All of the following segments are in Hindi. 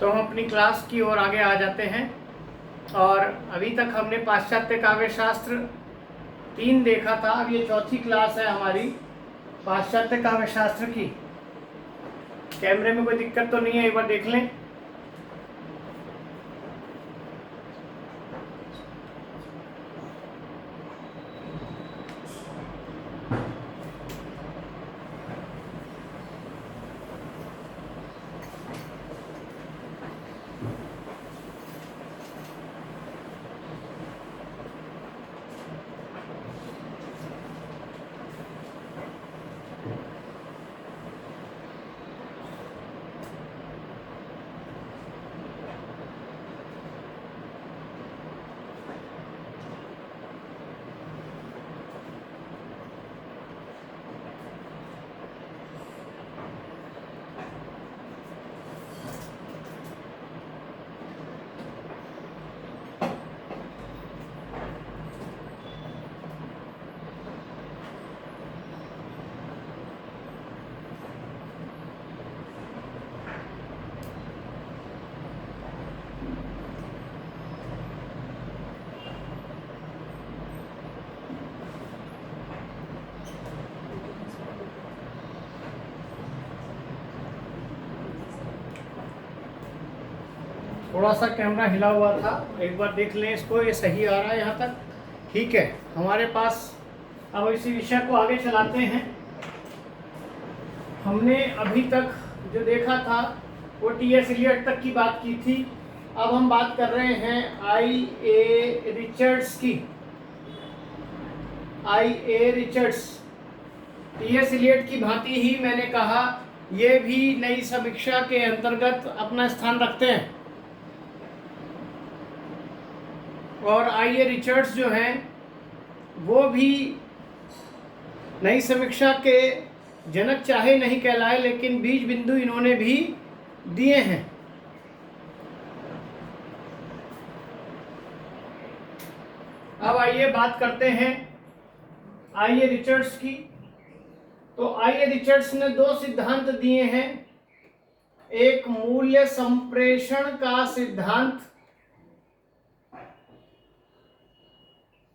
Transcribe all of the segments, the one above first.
तो हम अपनी क्लास की ओर आगे आ जाते हैं। और अभी तक हमने पाश्चात्य काव्य शास्त्र 3 देखा था। अब ये चौथी क्लास है हमारी पाश्चात्य काव्य शास्त्र की। कैमरे में कोई दिक्कत तो नहीं है, एक बार देख लें। थोड़ा सा कैमरा हिला हुआ था, एक बार देख लें इसको। ये सही आ रहा है यहाँ तक, ठीक है हमारे पास। अब इसी विषय को आगे चलाते हैं। हमने अभी तक जो देखा था वो टी.एस. इलियट तक की बात की थी। अब हम बात कर रहे हैं आई.ए. रिचर्ड्स की। आई.ए. Richards T.S.. इलियट की भांति ही मैंने कहा ये भी नई समीक्षा के अंतर्गत अपना स्थान रखते हैं। और आई.ए. रिचर्ड्स जो हैं वो भी नई समीक्षा के जनक चाहे नहीं कहलाए, लेकिन बीज बिंदु इन्होंने भी दिए हैं। अब आइए बात करते हैं आई.ए. रिचर्ड्स की। तो आई.ए. रिचर्ड्स ने 2 सिद्धांत दिए हैं। एक मूल्य संप्रेषण का सिद्धांत,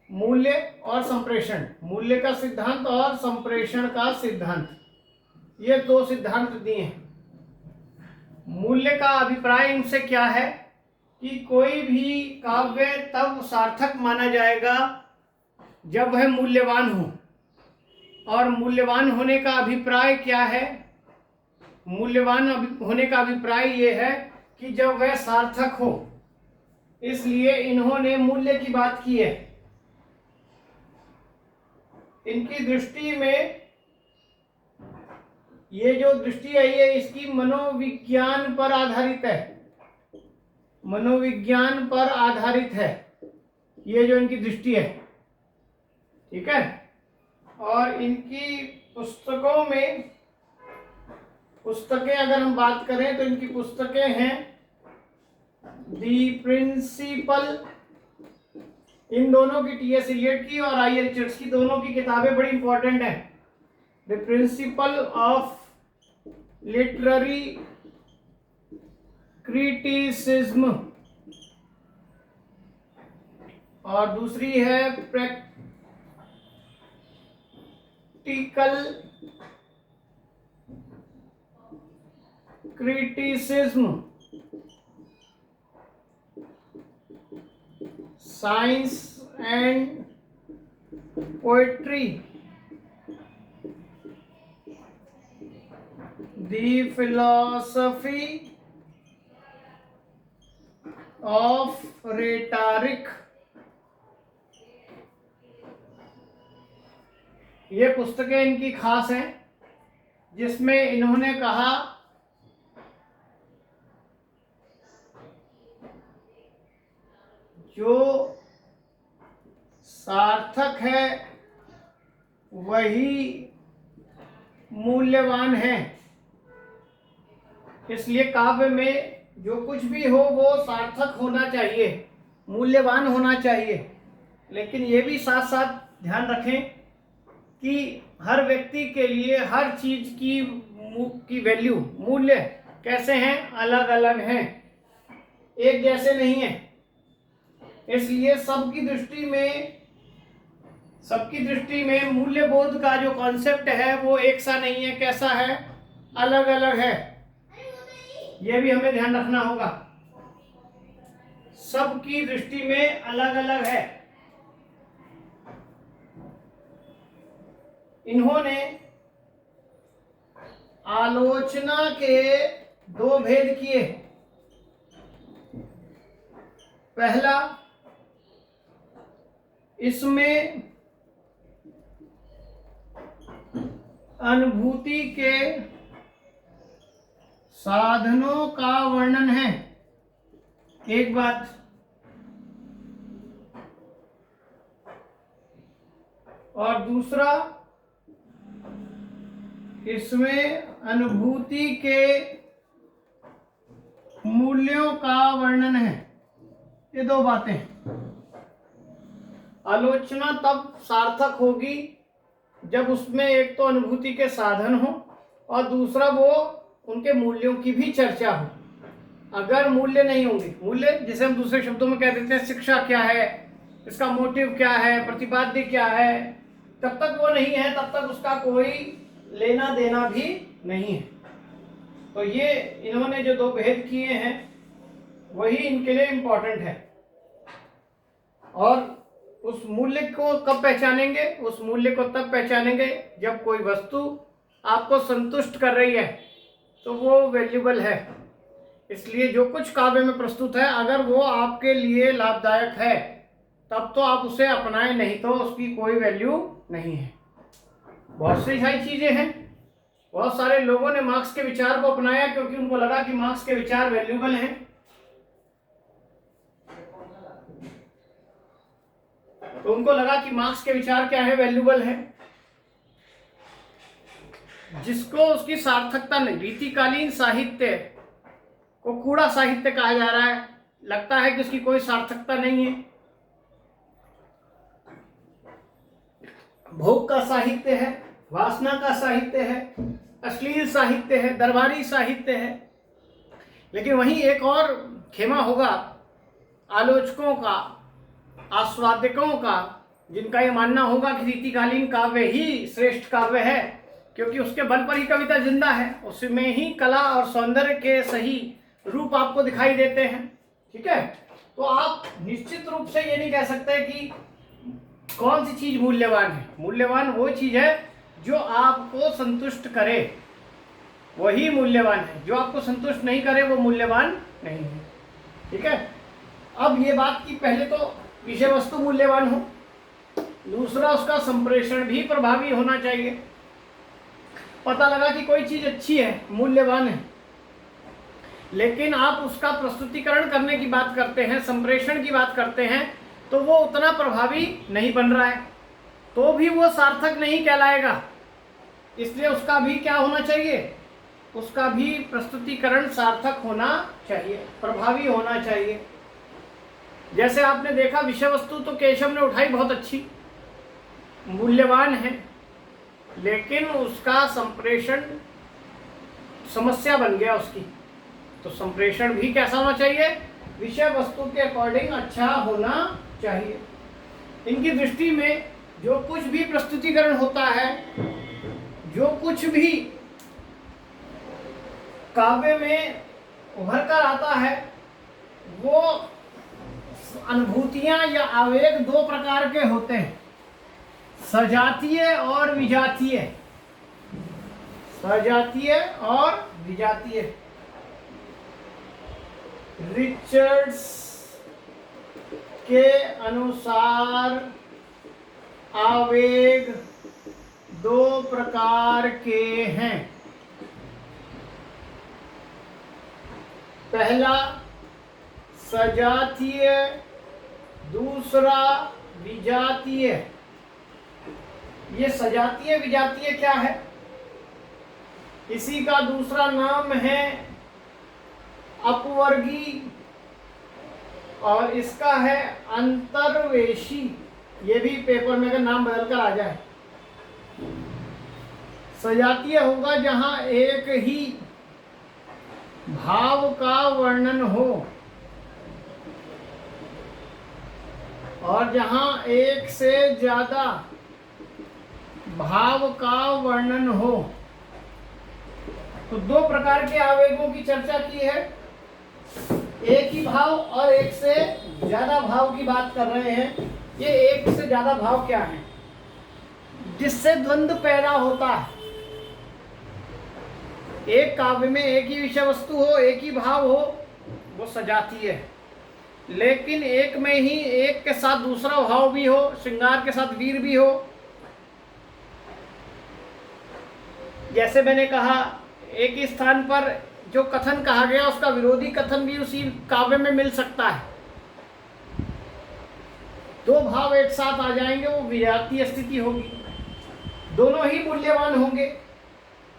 मूल्य और संप्रेषण, मूल्य का सिद्धांत और संप्रेषण का सिद्धांत, ये 2 सिद्धांत दिए हैं। मूल्य का अभिप्राय इनसे क्या है कि कोई भी काव्य तब सार्थक माना जाएगा जब वह मूल्यवान हो। और मूल्यवान होने का अभिप्राय क्या है? मूल्यवान होने का अभिप्राय ये है कि जब वह सार्थक हो। इसलिए इन्होंने मूल्य की बात की है। इनकी दृष्टि में ये जो दृष्टि है ये इसकी मनोविज्ञान पर आधारित है। मनोविज्ञान पर आधारित है ये जो इनकी दृष्टि है, ठीक है। और इनकी पुस्तकों में, पुस्तकें अगर हम बात करें तो इनकी पुस्तकें हैं दी प्रिंसिपल, इन दोनों की टी.एस. इलियट की और आई.ए. रिचर्ड्स की, दोनों की किताबें बड़ी इंपॉर्टेंट हैं। The principle of literary criticism और दूसरी है practical criticism, science and poetry, the philosophy of rhetoric, ये पुस्तकें इनकी खास हैं, जिसमें इन्होंने कहा जो सार्थक है वही मूल्यवान है। इसलिए काव्य में जो कुछ भी हो वो सार्थक होना चाहिए, मूल्यवान होना चाहिए। लेकिन ये भी साथ साथ ध्यान रखें कि हर व्यक्ति के लिए हर चीज की वैल्यू, मूल्य कैसे हैं, अलग अलग हैं। एक जैसे नहीं है। इसलिए सबकी दृष्टि में मूल्यबोध का जो कॉन्सेप्ट है वो एक सा नहीं है। कैसा है? अलग अलग है। यह भी हमें ध्यान रखना होगा। सबकी दृष्टि में अलग अलग है। इन्होंने आलोचना के दो भेद किए। पहला, इसमें अनुभूति के साधनों का वर्णन है, एक बात। और दूसरा, इसमें अनुभूति के मूल्यों का वर्णन है। ये दो बातें। आलोचना तब सार्थक होगी जब उसमें एक तो अनुभूति के साधन हो और दूसरा वो उनके मूल्यों की भी चर्चा हो। अगर मूल्य नहीं होंगे, मूल्य जिसे हम दूसरे शब्दों में कह देते हैं शिक्षा क्या है, इसका मोटिव क्या है, प्रतिपाद्य क्या है, तब तक वो नहीं है तब तक उसका कोई लेना देना भी नहीं है। तो ये इन्होंने जो दो भेद किए हैं वही इनके लिए इम्पोर्टेंट है। और उस मूल्य को कब पहचानेंगे? उस मूल्य को तब पहचानेंगे जब कोई वस्तु आपको संतुष्ट कर रही है तो वो वैल्यूबल है। इसलिए जो कुछ काव्य में प्रस्तुत है अगर वो आपके लिए लाभदायक है तब तो आप उसे अपनाएं, नहीं तो उसकी कोई वैल्यू नहीं है। बहुत सी सारी चीजें हैं। बहुत सारे लोगों ने मार्क्स के विचार को अपनाया क्योंकि उनको लगा कि मार्क्स के विचार वैल्यूबल हैं। तो उनको लगा कि मार्क्स के विचार क्या है, वैल्यूबल है। जिसको उसकी सार्थकता नहीं, रीतिकालीन साहित्य को कूड़ा साहित्य कहा जा रहा है, लगता है कि उसकी कोई सार्थकता नहीं है। भोग का साहित्य है, वासना का साहित्य है, अश्लील साहित्य है, दरबारी साहित्य है। लेकिन वहीं एक और खेमा होगा आलोचकों का, आस्वादकों का, जिनका ये मानना होगा कि रीतिकालीन काव्य ही श्रेष्ठ काव्य है क्योंकि उसके बल पर ही कविता जिंदा है, उसमें ही कला और सौंदर्य के सही रूप आपको दिखाई देते हैं। ठीक है, तो आप निश्चित रूप से ये नहीं कह सकते कि कौन सी चीज मूल्यवान है। मूल्यवान वो चीज है जो आपको संतुष्ट करे, वही मूल्यवान है। जो आपको संतुष्ट नहीं करे वो मूल्यवान नहीं है। ठीक है, अब ये बात कि पहले तो विषय वस्तु मूल्यवान हो, दूसरा उसका संप्रेषण भी प्रभावी होना चाहिए। पता लगा कि कोई चीज अच्छी है, मूल्यवान है, लेकिन आप उसका प्रस्तुतिकरण करने की बात करते हैं, संप्रेषण की बात करते हैं, तो वो उतना प्रभावी नहीं बन रहा है, तो भी वो सार्थक नहीं कहलाएगा। इसलिए उसका भी क्या होना चाहिए? उसका भी प्रस्तुतिकरण सार्थक होना चाहिए, प्रभावी होना चाहिए। जैसे आपने देखा विषय वस्तु तो केशव ने उठाई, बहुत अच्छी, मूल्यवान है, लेकिन उसका संप्रेषण समस्या बन गया उसकी। तो संप्रेषण भी कैसा होना चाहिए? विषय वस्तु के अकॉर्डिंग अच्छा होना चाहिए। इनकी दृष्टि में जो कुछ भी प्रस्तुतिकरण होता है, जो कुछ भी काव्य में उभर कर आता है, वो अनुभूतियां या आवेग दो प्रकार के होते हैं, सजातीय और विजातीय। सजातीय और विजातीय। रिचर्ड्स के अनुसार आवेग दो प्रकार के हैं। पहला सजातीय, दूसरा विजातीय। ये सजातीय विजातीय क्या है? इसी का दूसरा नाम है अपवर्गी और इसका है अंतर्वेशी। ये भी पेपर में अगर नाम बदल कर आ जाए। सजातीय होगा जहां एक ही भाव का वर्णन हो, और जहां एक से ज्यादा भाव का वर्णन हो। तो दो प्रकार के आवेगों की चर्चा की है, एक ही भाव और एक से ज्यादा भाव की बात कर रहे हैं। ये एक से ज्यादा भाव क्या है? जिससे द्वंद्व पैदा होता है। एक काव्य में एक ही विषय वस्तु हो, एक ही भाव हो, वो सजाती है। लेकिन एक में ही एक के साथ दूसरा भाव भी हो, श्रृंगार के साथ वीर भी हो। जैसे मैंने कहा, एक ही स्थान पर जो कथन कहा गया उसका विरोधी कथन भी उसी काव्य में मिल सकता है। दो भाव एक साथ आ जाएंगे, वो विजातीय स्थिति होगी, दोनों ही मूल्यवान होंगे।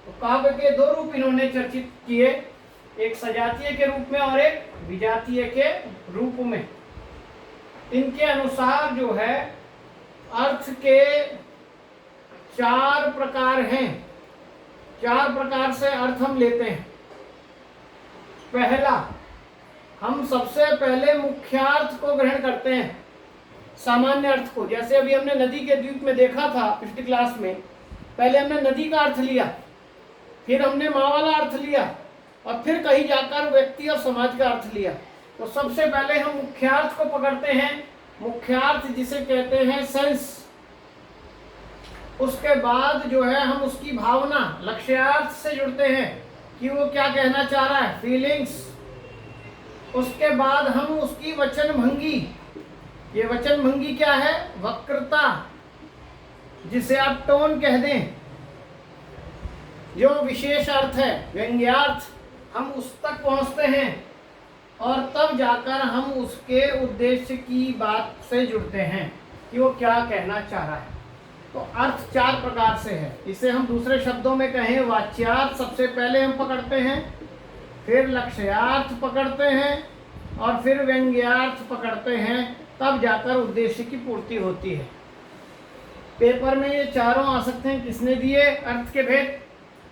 तो काव्य के दो रूप इन्होंने चर्चित किए, एक सजातीय के रूप में और एक विजातीय के रूप में। इनके अनुसार जो है अर्थ के चार प्रकार हैं, चार प्रकार से अर्थ हम लेते हैं। पहला, हम सबसे पहले मुख्यार्थ को ग्रहण करते हैं, सामान्य अर्थ को। जैसे अभी हमने नदी के द्वीप में देखा था पिछली क्लास में, पहले हमने नदी का अर्थ लिया, फिर हमने माँ वाला अर्थ लिया, और फिर कहीं जाकर व्यक्ति और समाज का अर्थ लिया। तो सबसे पहले हम मुख्यार्थ को पकड़ते हैं, मुख्यार्थ जिसे कहते हैं सेंस। उसके बाद जो है हम उसकी भावना, लक्ष्यार्थ से जुड़ते हैं कि वो क्या कहना चाह रहा है, फीलिंग्स। उसके बाद हम उसकी वचन भंगी, ये वचन भंगी क्या है, वक्रता, जिसे आप टोन कह दें, जो विशेष अर्थ है, व्यंग्यार्थ, हम उस तक पहुंचते हैं और तब जाकर हम उसके उद्देश्य की बात से जुड़ते हैं कि वो क्या कहना चाह रहा है। तो अर्थ चार प्रकार से है। इसे हम दूसरे शब्दों में कहें, वाच्यार्थ सबसे पहले हम पकड़ते हैं, फिर लक्ष्यार्थ पकड़ते हैं और फिर व्यंग्यार्थ पकड़ते हैं, तब जाकर उद्देश्य की पूर्ति होती है। पेपर में ये चारों आ सकते हैं, किसने दिए अर्थ के भेद।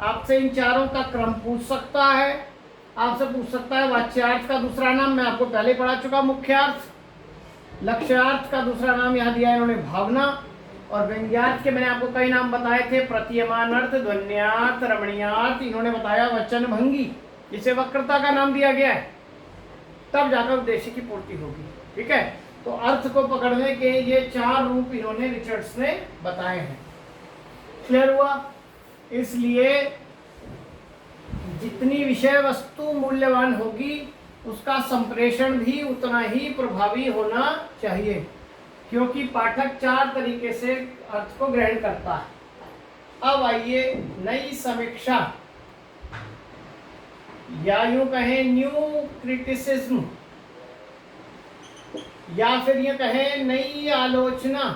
आपसे इन चारों का क्रम पूछ सकता है, आपसे पूछ सकता है वाच्यार्थ का दूसरा नाम, मैं आपको पहले पढ़ा चुका, मुख्यार्थ। लक्ष्यार्थ का दूसरा नाम यहाँ दिया इन्होंने, भावना। और व्यंग्यार्थ के मैंने आपको कई नाम बताए थे, प्रतीयमान अर्थ, ध्वन्यार्थ, रमणीयार्थ, इन्होंने बताया वचन भंगी, जिसे वक्रता का नाम दिया गया है। तब जाकर उद्देश्य की पूर्ति होगी। ठीक है, तो अर्थ को पकड़ने के ये चार रूप इन्होंने रिचर्ड्स ने बताए हैं। क्लियर हुआ? इसलिए जितनी विषय वस्तु मूल्यवान होगी उसका संप्रेषण भी उतना ही प्रभावी होना चाहिए, क्योंकि पाठक चार तरीके से अर्थ को ग्रहण करता है। अब आइए नई समीक्षा, या यूं कहें न्यू क्रिटिसिज्म, या फिर ये कहें नई आलोचना।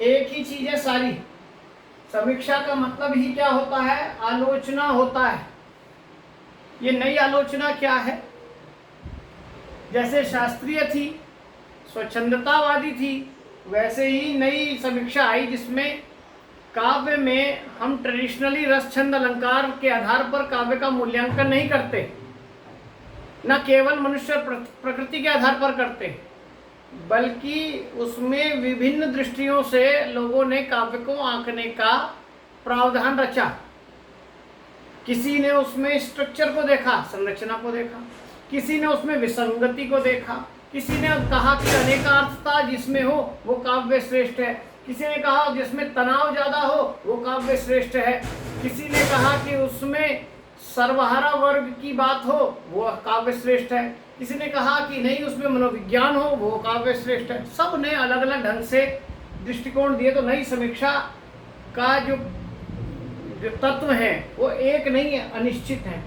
एक ही चीज है सारी। समीक्षा का मतलब ही क्या होता है, आलोचना होता है। ये नई आलोचना क्या है? जैसे शास्त्रीय थी, स्वच्छंदतावादी थी, वैसे ही नई समीक्षा आई जिसमें काव्य में हम ट्रेडिशनली रस छंद अलंकार के आधार पर काव्य का मूल्यांकन नहीं करते, न केवल मनुष्य प्रकृति के आधार पर करते, बल्कि उसमें विभिन्न दृष्टियों से लोगों ने काव्य को आंकने का प्रावधान रचा। किसी ने उसमें स्ट्रक्चर को देखा, संरचना को देखा, किसी ने उसमें विसंगति को देखा, किसी ने कहा कि अनेकार्थता जिसमें हो वो काव्य श्रेष्ठ है, किसी ने कहा जिसमें तनाव ज्यादा हो वो काव्य श्रेष्ठ है, किसी ने कहा कि उसमें सर्वहारा वर्ग की बात हो वो काव्य श्रेष्ठ है, किसी ने कहा कि नहीं उसमें मनोविज्ञान हो वो काव्य श्रेष्ठ है। सब ने अलग अलग ढंग से दृष्टिकोण दिए। तो नई समीक्षा का जो तत्व है वो एक नहीं है, अनिश्चित है।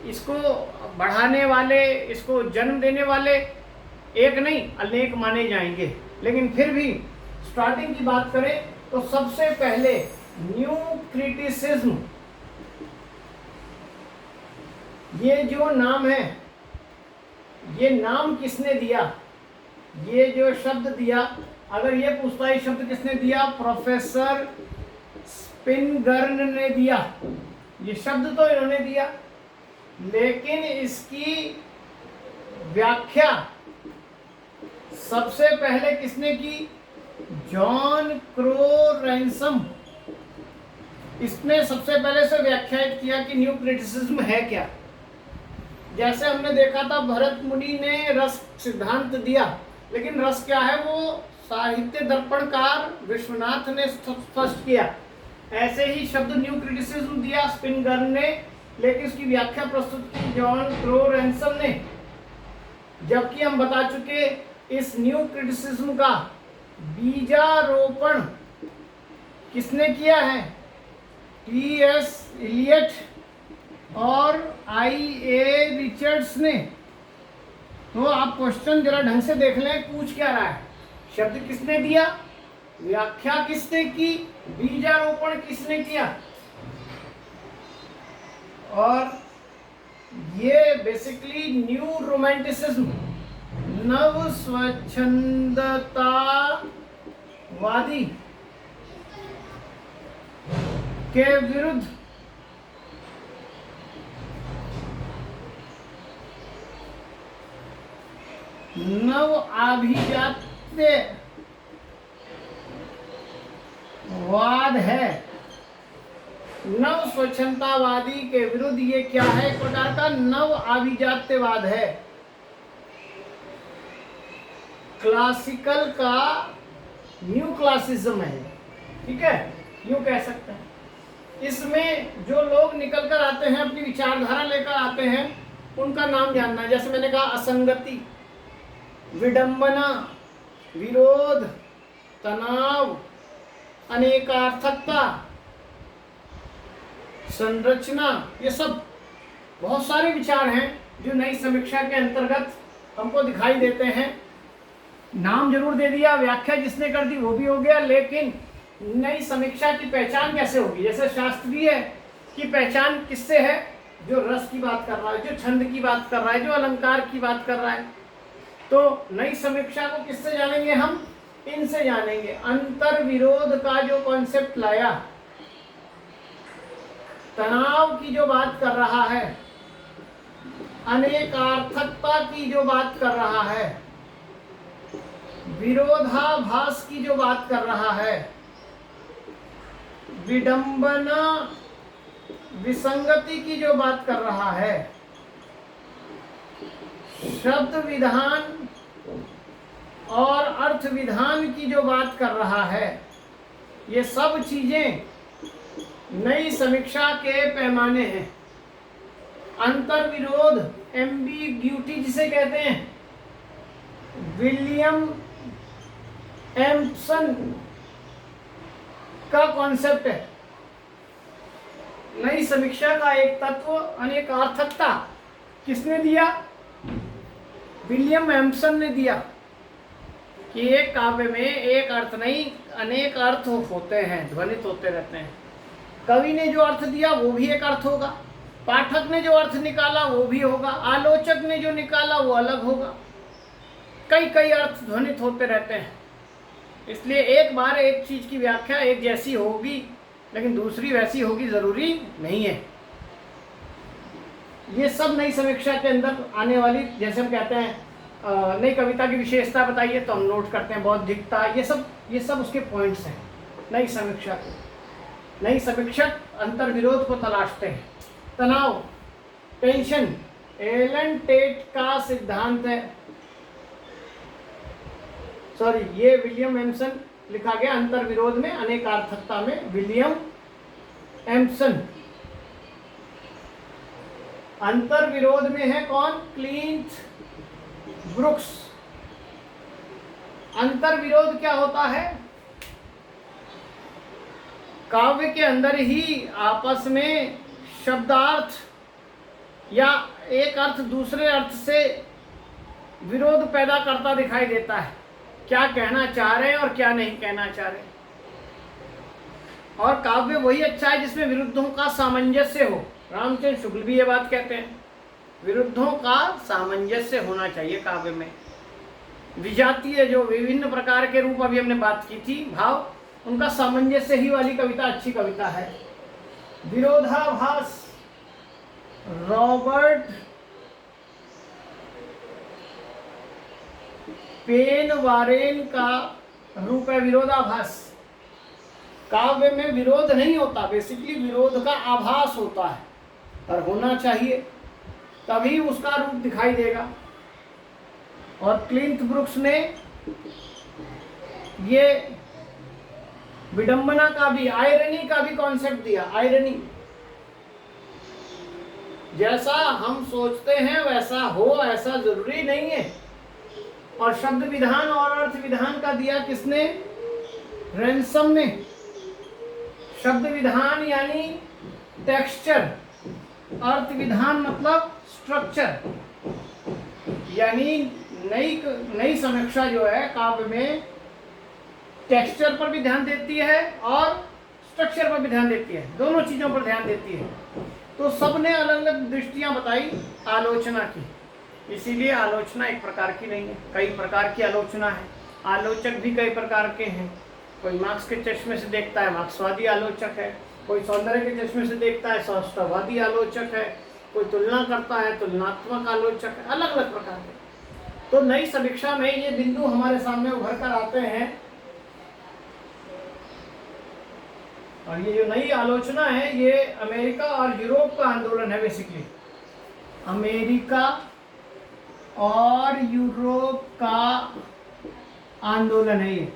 इसको बढ़ाने वाले, इसको जन्म देने वाले एक नहीं अनेक माने जाएंगे। लेकिन फिर भी स्टार्टिंग की बात करें तो सबसे पहले न्यू क्रिटिसिज्म, ये जो नाम है, ये नाम किसने दिया? ये जो शब्द दिया, अगर ये पूछता है शब्द किसने दिया, प्रोफेसर स्पिनगर्न ने दिया। ये शब्द तो इन्होंने दिया, लेकिन इसकी व्याख्या सबसे पहले किसने की? John crow ransom. इसने सबसे पहले से व्याख्यायित किया कि न्यू क्रिटिसिज्म है क्या। जैसे हमने देखा था भरत मुनि ने रस सिद्धांत दिया, लेकिन रस क्या है वो साहित्य दर्पणकार विश्वनाथ ने स्पष्ट किया। ऐसे ही शब्द न्यू क्रिटिसिज्म दिया स्पिनगर ने, लेकिन उसकी व्याख्या प्रस्तुत की जॉन क्रो रैंसम ने। जबकि हम बता चुके इस न्यू क्रिटिसिज्म का बीजारोपण किसने किया है? टी.एस. इलियट और I.A. रिचर्ड्स ने। तो आप क्वेश्चन जरा ढंग से देख लें, पूछ क्या रहा है। शब्द किसने दिया, व्याख्या किसने की, बीजारोपण किसने किया। और ये बेसिकली न्यू रोमांटिसिज्म, नव स्वच्छंदतावादी के विरुद्ध नव आभिजात्यवाद है। नव स्वच्छंदतावादी के विरुद्ध ये क्या है? एक प्रकार का नव आभिजात्यवाद है। क्लासिकल का न्यू क्लासिज्म है, ठीक है, यूं कह सकते हैं। इसमें जो लोग निकल कर आते हैं, अपनी विचारधारा लेकर आते हैं, उनका नाम जानना है। जैसे मैंने कहा असंगति, विडंबना, विरोध, तनाव, अनेकार्थकता, संरचना, ये सब बहुत सारे विचार हैं जो नई समीक्षा के अंतर्गत हमको दिखाई देते हैं। नाम जरूर दे दिया, व्याख्या जिसने कर दी वो भी हो गया, लेकिन नई समीक्षा की पहचान कैसे होगी? जैसे शास्त्रीय की पहचान किससे है? जो रस की बात कर रहा है, जो छंद की बात कर रहा है, जो अलंकार की बात कर रहा है। तो नई समीक्षा को किससे जानेंगे हम? इनसे जानेंगे। अंतर विरोध का जो कॉन्सेप्ट लाया, तनाव की जो बात कर रहा है, अनेकार्थकता की जो बात कर रहा है, विरोधाभास की जो बात कर रहा है, विडंबना विसंगति की जो बात कर रहा है, शब्द विधान और अर्थ विधान की जो बात कर रहा है, ये सब चीजें नई समीक्षा के पैमाने हैं। अंतर विरोध, एम्बिग्यूटी जिसे कहते हैं, विलियम एम्पसन का कॉन्सेप्ट है। नई समीक्षा का एक तत्व अनेकार्थकता किसने दिया? विलियम एम्पसन ने दिया कि एक काव्य में एक अर्थ नहीं, अनेक अर्थ होते हैं, ध्वनित होते रहते हैं। कवि ने जो अर्थ दिया वो भी एक अर्थ होगा, पाठक ने जो अर्थ निकाला वो भी होगा, आलोचक ने जो निकाला वो अलग होगा। कई कई अर्थ ध्वनित होते रहते हैं। इसलिए एक बार एक चीज की व्याख्या एक जैसी होगी, लेकिन दूसरी वैसी होगी जरूरी नहीं है। ये सब नई समीक्षा के अंदर आने वाली, जैसे हम कहते हैं नई कविता की विशेषता बताइए तो हम नोट करते हैं बौद्धिकता, ये सब उसके पॉइंट्स हैं नई समीक्षा के। नई समीक्षक अंतर विरोध को तलाशते हैं। तनाव, टेंशन, एलन टेट का सिद्धांत है। सॉरी, ये विलियम एम्पसन लिखा गया अंतर विरोध में, अनेकार्थकता में विलियम एम्पसन। अंतर विरोध में है कौन? Clint brooks. अंतर विरोध क्या होता है? काव्य के अंदर ही आपस में शब्दार्थ या एक अर्थ दूसरे अर्थ से विरोध पैदा करता दिखाई देता है। क्या कहना चाह रहे हैं और क्या नहीं कहना चाह रहे। और काव्य वही अच्छा है जिसमें विरुद्धों का सामंजस्य हो। रामचंद्र शुक्ल भी ये बात कहते हैं, विरुद्धों का सामंजस्य होना चाहिए काव्य में। विजातीय जो विभिन्न प्रकार के रूप अभी हमने बात की थी, भाव, उनका सामंजस्य ही वाली कविता अच्छी कविता है। विरोधाभास, रॉबर्ट पेन वारेन का रूप है विरोधाभास। काव्य में विरोध नहीं होता, बेसिकली विरोध का आभास होता है और होना चाहिए, तभी उसका रूप दिखाई देगा। और क्लिंट ब्रुक्स ने ये विडंबना का भी, आयरनी का भी कॉन्सेप्ट दिया। आयरनी, जैसा हम सोचते हैं वैसा हो, ऐसा जरूरी नहीं है। और शब्द विधान और अर्थ विधान का दिया किसने? रैनसम ने। शब्द विधान यानी टेक्सचर, अर्थ विधान मतलब स्ट्रक्चर। यानी नई समीक्षा जो है काव्य में टेक्सचर पर भी ध्यान देती है और स्ट्रक्चर पर भी ध्यान देती है, दोनों चीजों पर ध्यान देती है। तो सबने अलग अलग दृष्टियां बताई आलोचना की, इसीलिए आलोचना एक प्रकार की नहीं है, कई प्रकार की आलोचना है। आलोचक भी कई प्रकार के हैं। कोई मार्क्स के चश्मे से देखता है, मार्क्सवादी आलोचक है। कोई सौंदर्य के चश्मे से देखता है, सौष्ठववादी आलोचक है। कोई तुलना करता है, तुलनात्मक आलोचक है। अलग अलग प्रकार के। तो नई समीक्षा में ये बिंदु हमारे सामने उभर कर आते हैं। और ये जो नई आलोचना है ये अमेरिका और यूरोप का आंदोलन है। बेसिकली अमेरिका और यूरोप का आंदोलन है ये।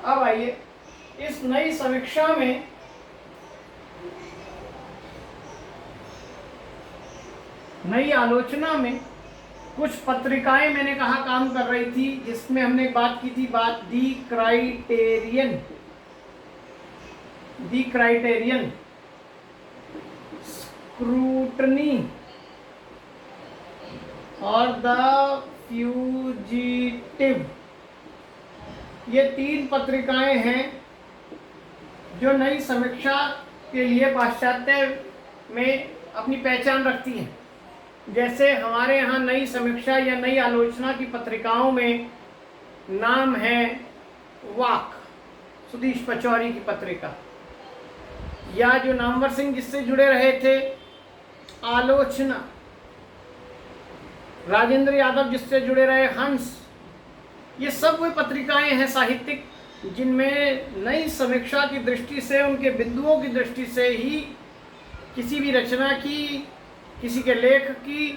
अब आइए इस नई समीक्षा में नई आलोचना में कुछ पत्रिकाएं मैंने कहा काम कर रही थी, जिसमें हमने बात की थी दी क्राइटेरियन, स्क्रूटनी और द फ्यूजिटिव। ये 3 पत्रिकाएं हैं जो नई समीक्षा के लिए पाश्चात्य में अपनी पहचान रखती हैं। जैसे हमारे यहाँ नई समीक्षा या नई आलोचना की पत्रिकाओं में नाम है वाक, सुधीश पचौरी की पत्रिका, या जो नामवर सिंह जिससे जुड़े रहे थे आलोचना, राजेंद्र यादव जिससे जुड़े रहे हंस। ये सब वे पत्रिकाएं हैं साहित्यिक जिनमें नई समीक्षा की दृष्टि से, उनके बिंदुओं की दृष्टि से ही किसी भी रचना की, किसी के लेख की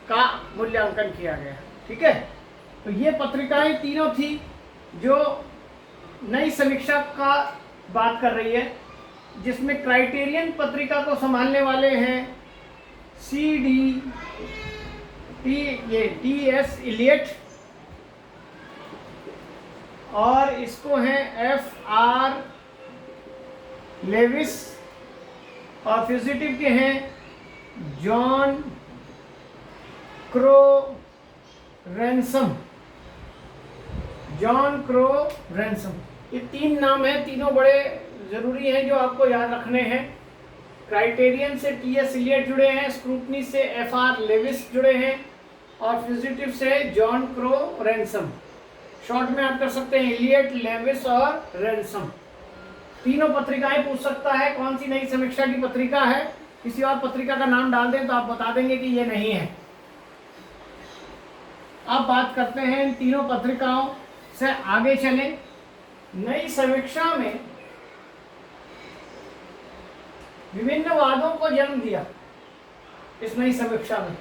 का मूल्यांकन किया गया। ठीक है, तो ये पत्रिकाएं तीनों थी जो नई समीक्षा का बात कर रही है, जिसमें क्राइटेरियन पत्रिका को संभालने वाले हैं टी.एस. इलियट, और इसको हैं F.R. लेविस, और फ्यूजिटिव के हैं जॉन क्रो रैनसम। ये 3 नाम हैं, तीनों बड़े जरूरी हैं जो आपको याद रखने हैं। क्राइटेरियन से T.S. इलियट जुड़े हैं, स्क्रूटनी से F.R. लेविस जुड़े हैं, और फ्यूजिटिव से जॉन क्रो रैनसम। शॉर्ट में आप कर सकते हैं इलियट, लेविस और रैनसम। तीनों पत्रिकाएं पूछ सकता है कौन सी नई समीक्षा की पत्रिका है। किसी और पत्रिका का नाम डाल दें तो आप बता देंगे कि ये नहीं है। अब बात करते हैं इन तीनों पत्रिकाओं से आगे चले। नई समीक्षा में विभिन्न वादों को जन्म दिया इस नई समीक्षा में,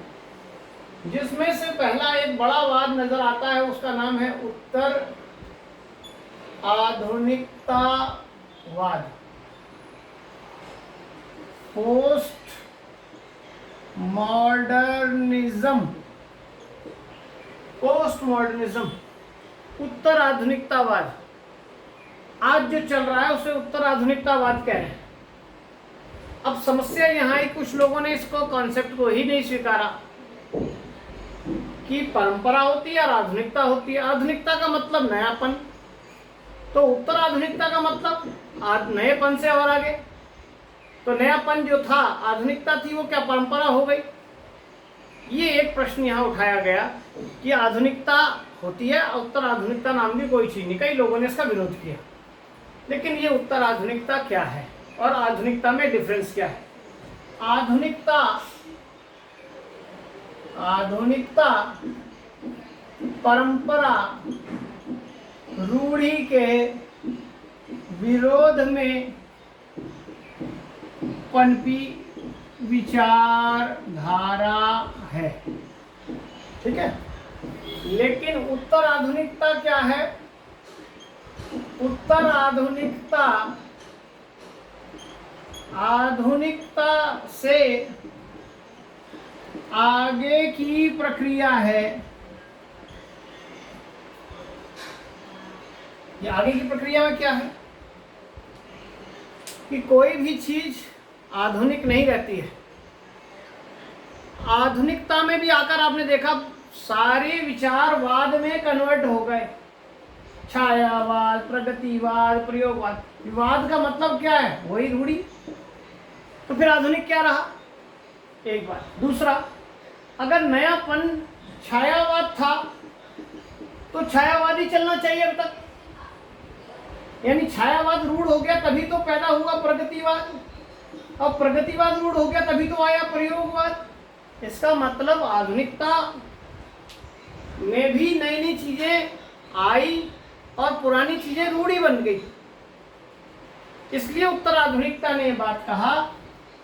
जिसमें से पहला एक बड़ा वाद नजर आता है, उसका नाम है उत्तर आधुनिकतावाद, पोस्ट मॉडर्निज्म, उत्तर आधुनिकतावाद। आज जो चल रहा है उसे उत्तर आधुनिकतावाद कह रहे हैं। अब समस्या यहाँ है, कुछ लोगों ने इसको कॉन्सेप्ट को ही नहीं स्वीकारा कि परंपरा होती है और आधुनिकता होती है। आधुनिकता का मतलब नयापन, तो उत्तर आधुनिकता का मतलब नएपन से और आगे। तो नयापन जो था, आधुनिकता थी, वो क्या परंपरा हो गई? ये एक प्रश्न यहाँ उठाया गया कि आधुनिकता होती है, उत्तर आधुनिकता नाम की कोई चीज नहीं। कई लोगों ने इसका विरोध किया, लेकिन ये उत्तर आधुनिकता क्या है और आधुनिकता में डिफरेंस क्या है? आधुनिकता परंपरा रूढ़ी के विरोध में पनपी विचारधारा है। ठीक है, लेकिन उत्तर आधुनिकता क्या है? उत्तर आधुनिकता से आगे की प्रक्रिया है। ये आगे की प्रक्रिया में क्या है कि कोई भी चीज आधुनिक नहीं रहती है। आधुनिकता में भी आकर आपने देखा सारे विचारवाद में कन्वर्ट हो गए। छायावाद, प्रगतिवाद, प्रयोगवाद। विवाद का मतलब क्या है? वही रूढ़ी। तो फिर आधुनिक क्या रहा? एक बात। दूसरा, अगर नयापन छायावाद था तो छायावाद ही चलना चाहिए अब तक, यानी छायावाद रूढ़ हो गया तभी तो पैदा हुआ प्रगतिवाद, और प्रगतिवाद रूढ़ हो गया तभी तो आया प्रयोगवाद। इसका मतलब आधुनिकता में भी नई नई चीजें आई और पुरानी चीजें रूढ़ी बन गई। इसलिए उत्तर आधुनिकता ने यह बात कहा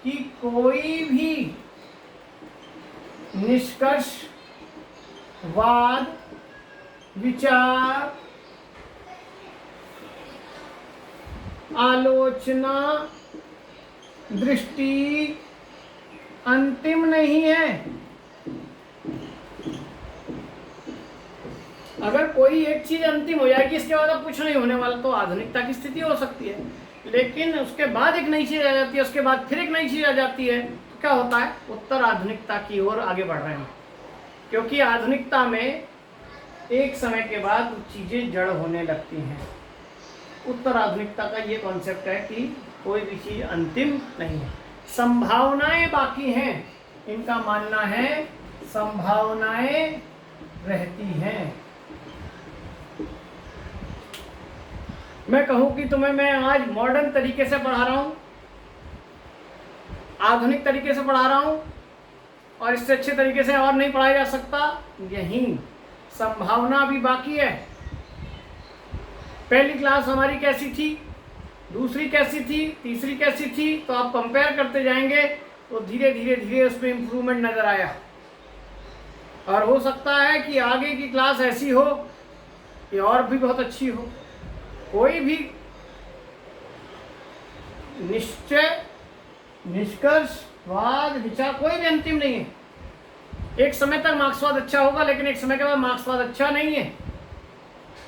कि कोई भी निष्कर्षवाद, विचार, आलोचना, दृष्टि अंतिम नहीं है। अगर कोई एक चीज अंतिम हो जाएगी, इसके बाद अब कुछ नहीं होने वाला, तो आधुनिकता की स्थिति हो सकती है। लेकिन उसके बाद एक नई चीज आ जाती है, उसके बाद फिर एक नई चीज आ जाती है, तो क्या होता है? उत्तर आधुनिकता की ओर आगे बढ़ रहे हैं। क्योंकि आधुनिकता में एक समय के बाद चीजें जड़ होने लगती हैं। उत्तर आधुनिकता का ये कॉन्सेप्ट है कि कोई भी चीज अंतिम नहीं है, संभावनाएं बाकी हैं। इनका मानना है संभावनाएं रहती हैं। मैं कहूं कि तुम्हें मैं आज मॉडर्न तरीके से पढ़ा रहा हूं, आधुनिक तरीके से पढ़ा रहा हूं, और इससे अच्छे तरीके से और नहीं पढ़ाया जा सकता, यही संभावना भी बाकी है। पहली क्लास हमारी कैसी थी, दूसरी कैसी थी, तीसरी कैसी थी, तो आप कंपेयर करते जाएंगे तो धीरे धीरे धीरे उसमें इम्प्रूवमेंट नजर आया। और हो सकता है कि आगे की क्लास ऐसी हो कि और भी बहुत अच्छी हो। कोई भी निश्चय, निष्कर्ष, वाद, विचार कोई भी अंतिम नहीं है। एक समय तक मार्क्सवाद अच्छा होगा, लेकिन एक समय के बाद मार्क्सवाद अच्छा नहीं है।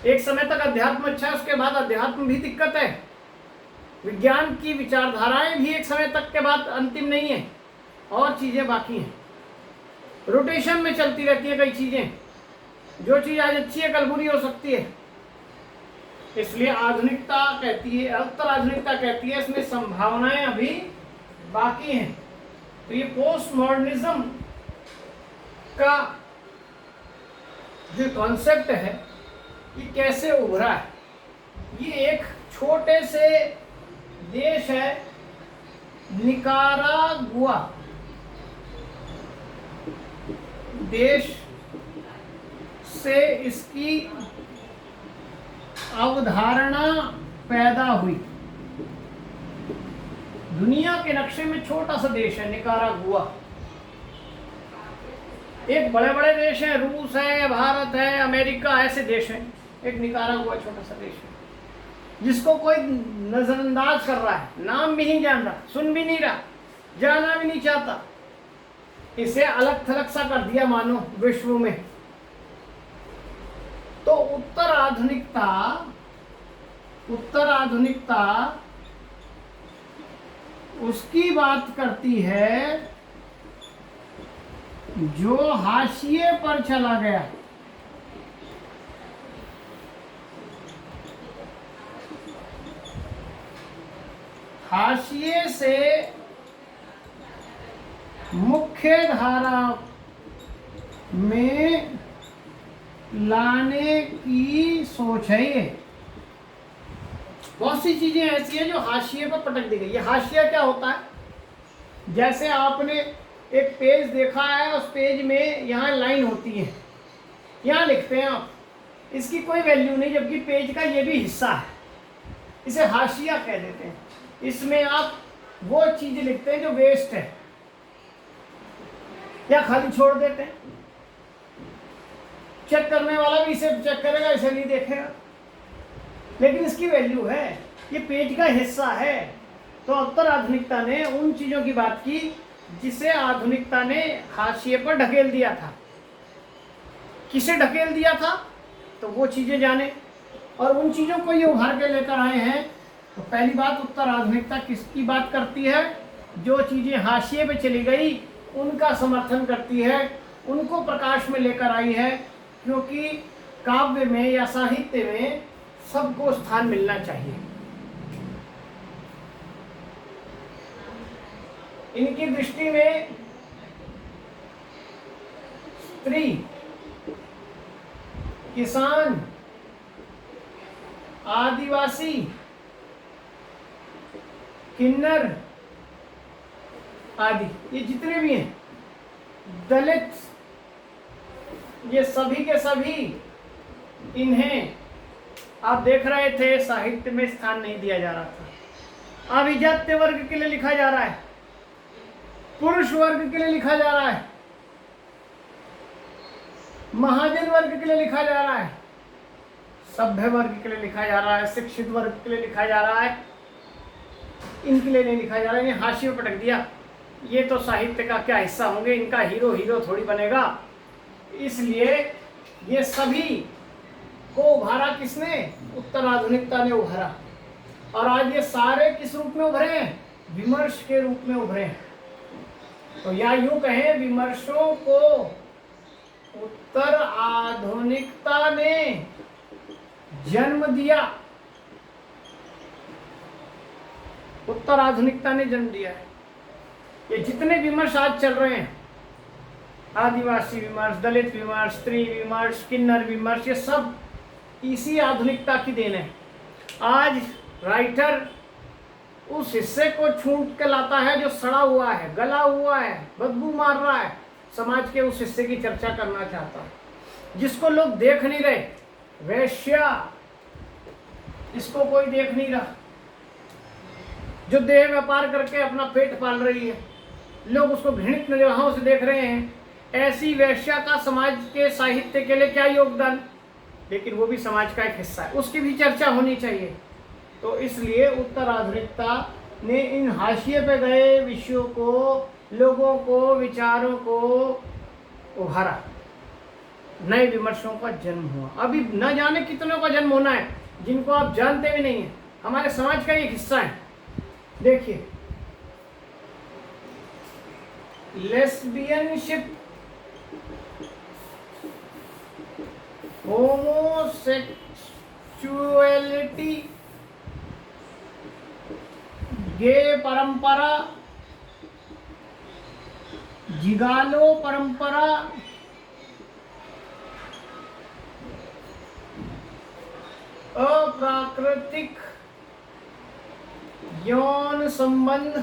एक समय तक अध्यात्म अच्छा है, उसके बाद अध्यात्म भी दिक्कत है। विज्ञान की विचारधाराएं भी एक समय तक के बाद अंतिम नहीं है, और चीजें बाकी हैं। रोटेशन में चलती रहती है कई चीजें। जो चीज आज अच्छी है कल बुरी हो सकती है। इसलिए आधुनिकता कहती है, उत्तर आधुनिकता कहती है इसमें संभावनाएं अभी बाकी हैं। तो ये पोस्ट मॉडर्निज्म का जो कॉन्सेप्ट है ये कैसे उभरा है? ये एक छोटे से देश है निकारागुआ देश से इसकी अवधारणा पैदा हुई। दुनिया के नक्शे में छोटा सा देश है निकारागुआ। एक बड़े बड़े देश हैं, रूस है, भारत है, अमेरिका, ऐसे देश हैं। एक निकारागुआ छोटा सा देश है जिसको कोई नजरअंदाज कर रहा है, नाम भी नहीं जान रहा, सुन भी नहीं रहा, जाना भी नहीं चाहता। इसे अलग थलग सा कर दिया मानो विश्व में। तो उत्तर आधुनिकता उसकी बात करती है जो हाशिए पर चला गया। हाशिए से मुख्य धारा में लाने की सोच है। ये बहुत सी चीजें ऐसी हैं जो हाशिए पर पटक दी गई। ये हाशिया क्या होता है? जैसे आपने एक पेज देखा है, उस पेज में यहाँ लाइन होती है, यहाँ लिखते हैं आप, इसकी कोई वैल्यू नहीं, जबकि पेज का ये भी हिस्सा है, इसे हाशिया कह देते हैं। इसमें आप वो चीज़ लिखते हैं जो वेस्ट है, या खाली छोड़ देते हैं। चेक करने वाला भी इसे चेक करेगा, इसे नहीं देखेगा, लेकिन इसकी वैल्यू है, ये पेज का हिस्सा है। तो उत्तर आधुनिकता ने उन चीज़ों की बात की जिसे आधुनिकता ने हाशिए पर ढकेल दिया था। किसे ढकेल दिया था, तो वो चीज़ें जाने, और उन चीज़ों को ये उभार के लेकर आए हैं। तो पहली बात, उत्तर आधुनिकता किसकी बात करती है? जो चीज़ें हाशिए पे चली गई उनका समर्थन करती है, उनको प्रकाश में लेकर आई है, क्योंकि काव्य में या साहित्य में सबको स्थान मिलना चाहिए। इनकी दृष्टि में स्त्री, किसान, आदिवासी, किन्नर आदि, ये जितने भी हैं, दलित, ये सभी के सभी, इन्हें आप देख रहे थे साहित्य में स्थान नहीं दिया जा रहा था। अभिजात्य वर्ग के लिए लिखा जा रहा है, पुरुष वर्ग के लिए लिखा जा रहा है, महाजन वर्ग के लिए लिखा जा रहा है, सभ्य वर्ग के लिए लिखा जा रहा है, शिक्षित वर्ग के लिए लिखा जा रहा है, इनके लिए नहीं लिखा जा रहा है। इन्हें हाशिए पर पटक दिया। ये तो साहित्य का क्या हिस्सा होंगे, इनका हीरो थोड़ी बनेगा। इसलिए ये सभी को उभारा किसने? उत्तर आधुनिकता ने उभारा। और आज ये सारे किस रूप में उभरे हैं? विमर्श के रूप में उभरे हैं। तो या यूं कहें, विमर्शों को उत्तर आधुनिकता ने जन्म दिया। उत्तर आधुनिकता ने जन्म दिया है। ये जितने विमर्श आज चल रहे हैं, आदिवासी विमर्श, दलित विमर्श, स्त्री विमर्श, किन्नर विमर्श, ये सब इसी आधुनिकता की देन है। आज राइटर उस हिस्से को छूट के लाता है जो सड़ा हुआ है, गला हुआ है, बदबू मार रहा है, समाज के उस हिस्से की चर्चा करना चाहता है जिसको लोग देख नहीं रहे। वैश्या, इसको कोई देख नहीं रहा, जो देह व्यापार करके अपना पेट पाल रही है, लोग उसको घृणित निगाहों से देख रहे हैं। ऐसी वैश्या का समाज के साहित्य के लिए क्या योगदान? लेकिन वो भी समाज का एक हिस्सा है, उसकी भी चर्चा होनी चाहिए। तो इसलिए उत्तर आधुनिकता ने इन हाशिए पे गए विषयों को, लोगों को, विचारों को उभारा। नए विमर्शों का जन्म हुआ। अभी न जाने कितनों का जन्म होना है जिनको आप जानते भी नहीं है, हमारे समाज का एक हिस्सा है। देखिए, लेस्बियनशिप, होमोसेक्सुअलिटी, गे परंपरा, जिगालो परंपरा, अप्राकृतिक यौन संबंध,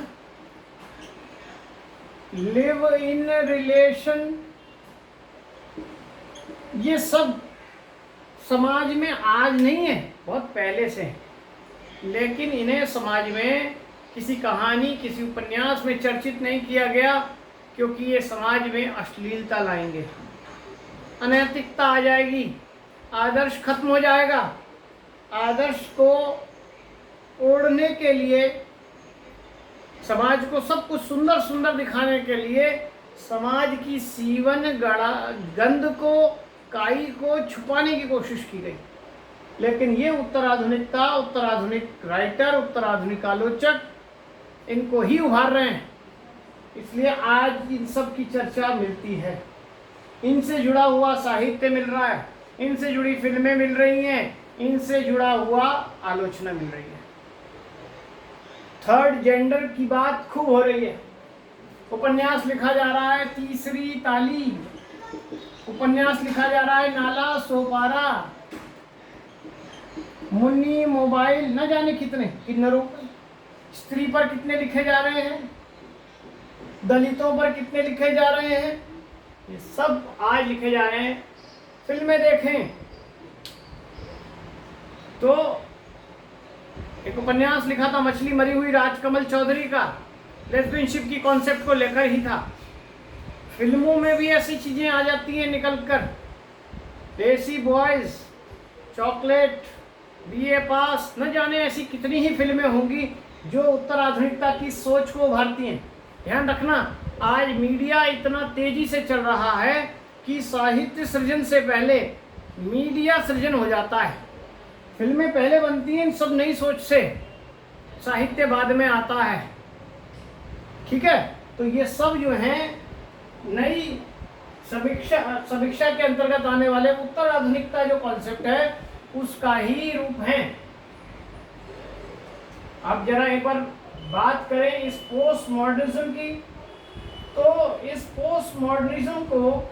लिव इन रिलेशन, ये सब समाज में आज नहीं है, बहुत पहले से है। लेकिन इन्हें समाज में किसी कहानी, किसी उपन्यास में चर्चित नहीं किया गया, क्योंकि ये समाज में अश्लीलता लाएंगे, अनैतिकता आ जाएगी, आदर्श खत्म हो जाएगा। आदर्श को ओढ़ने के लिए, समाज को सब कुछ सुंदर सुंदर दिखाने के लिए समाज की सीवन गंध को, काई को छुपाने की कोशिश की गई। लेकिन ये उत्तर आधुनिकता, उत्तर आधुनिक राइटर, उत्तर आधुनिक आलोचक इनको ही उभार रहे हैं। इसलिए आज इन सब की चर्चा मिलती है, इनसे जुड़ा हुआ साहित्य मिल रहा है, इनसे जुड़ी फिल्में मिल रही हैं, इनसे जुड़ा हुआ आलोचना मिल रही है। थर्ड जेंडर की बात खूब हो रही है। उपन्यास लिखा जा रहा है तीसरी ताली, उपन्यास लिखा जा रहा है नाला सोपारा, मुन्नी मोबाइल, न जाने कितने किन्नरों पर, स्त्री पर कितने लिखे जा रहे हैं। दलितों पर कितने लिखे जा रहे हैं, ये सब आज लिखे जा रहे हैं। फिल्में देखें तो एक उपन्यास लिखा था मछली मरी हुई राजकमल चौधरी का, लेस्बियनशिप की कॉन्सेप्ट को लेकर ही था। फिल्मों में भी ऐसी चीजें आ जाती हैं निकल कर, देसी बॉयज, चॉकलेट, बीए पास, न जाने ऐसी कितनी ही फिल्में होंगी जो उत्तर आधुनिकता की सोच को उभारती हैं। ध्यान रखना, आज मीडिया इतना तेजी से चल रहा है कि साहित्य सृजन से पहले मीडिया सृजन हो जाता है। फिल्में पहले बनती हैं सब नई सोच से, साहित्य बाद में आता है। ठीक है, तो ये सब जो है नई समीक्षा के अंतर्गत आने वाले उत्तर आधुनिकता जो कॉन्सेप्ट है उसका ही रूप है। अब जरा एक बार बात करें इस पोस्ट मॉडर्निज्म की, तो इस पोस्ट मॉडर्निज्म को,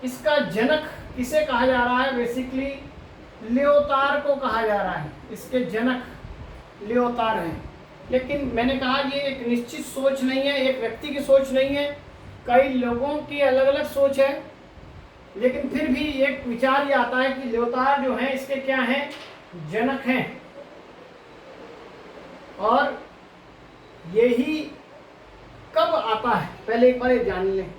इसका जनक किसे कहा जा रहा है, बेसिकली लियोतार को कहा जा रहा है। इसके जनक लियोतार हैं। लेकिन मैंने कहा ये एक निश्चित सोच नहीं है, एक व्यक्ति की सोच नहीं है, कई लोगों की अलग अलग सोच है। लेकिन फिर भी एक विचार ये आता है कि लियोतार जो है इसके क्या हैं, जनक हैं। और यही कब आता है पहले एक बार ये जान लें।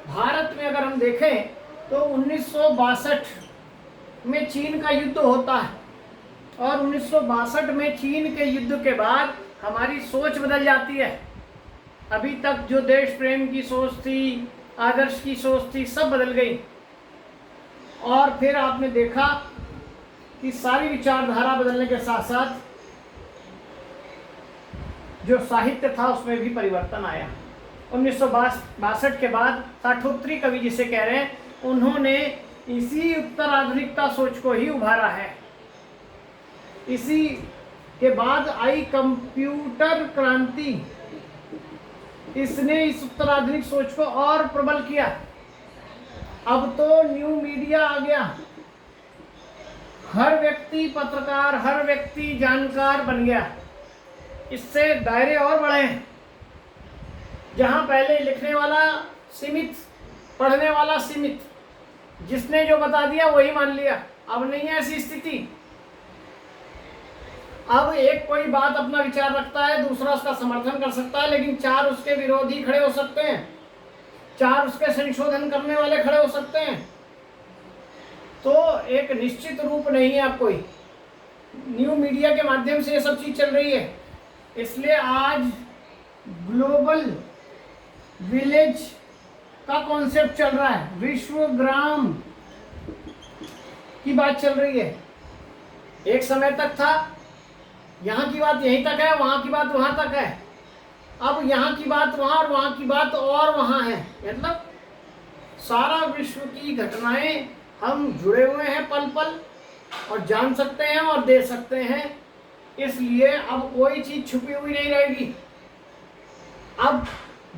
भारत में अगर हम देखें तो 1962 में चीन का युद्ध होता है, और 1962 में चीन के युद्ध के बाद हमारी सोच बदल जाती है। अभी तक जो देश प्रेम की सोच थी, आदर्श की सोच थी, सब बदल गई। और फिर आपने देखा कि सारी विचारधारा बदलने के साथ साथ जो साहित्य था उसमें भी परिवर्तन आया। 1962 के बाद साठोत्तरी कवि जिसे कह रहे हैं, उन्होंने इसी उत्तर आधुनिकता सोच को ही उभारा है। इसी के बाद आई कंप्यूटर क्रांति, इसने इस उत्तर आधुनिक सोच को और प्रबल किया। अब तो न्यू मीडिया आ गया, हर व्यक्ति पत्रकार, हर व्यक्ति जानकार बन गया। इससे दायरे और बढ़े हैं। जहां पहले लिखने वाला सीमित, पढ़ने वाला सीमित, जिसने जो बता दिया वही मान लिया, अब नहीं है ऐसी स्थिति। अब एक कोई बात अपना विचार रखता है, दूसरा उसका समर्थन कर सकता है, लेकिन चार उसके विरोधी खड़े हो सकते हैं, चार उसके संशोधन करने वाले खड़े हो सकते हैं। तो एक निश्चित रूप नहीं है अब कोई। न्यू मीडिया के माध्यम से ये सब चीज चल रही है। इसलिए आज ग्लोबल विलेज का कॉन्सेप्ट चल रहा है, विश्व ग्राम की बात चल रही है। एक समय तक था यहाँ की बात यहीं तक है, वहाँ की बात वहाँ तक है। अब यहाँ की बात वहाँ और वहाँ की बात और वहाँ है। मतलब सारा विश्व की घटनाएं हम जुड़े हुए हैं पल पल, और जान सकते हैं और दे सकते हैं। इसलिए अब कोई चीज छुपी हुई नहीं रहेगी। अब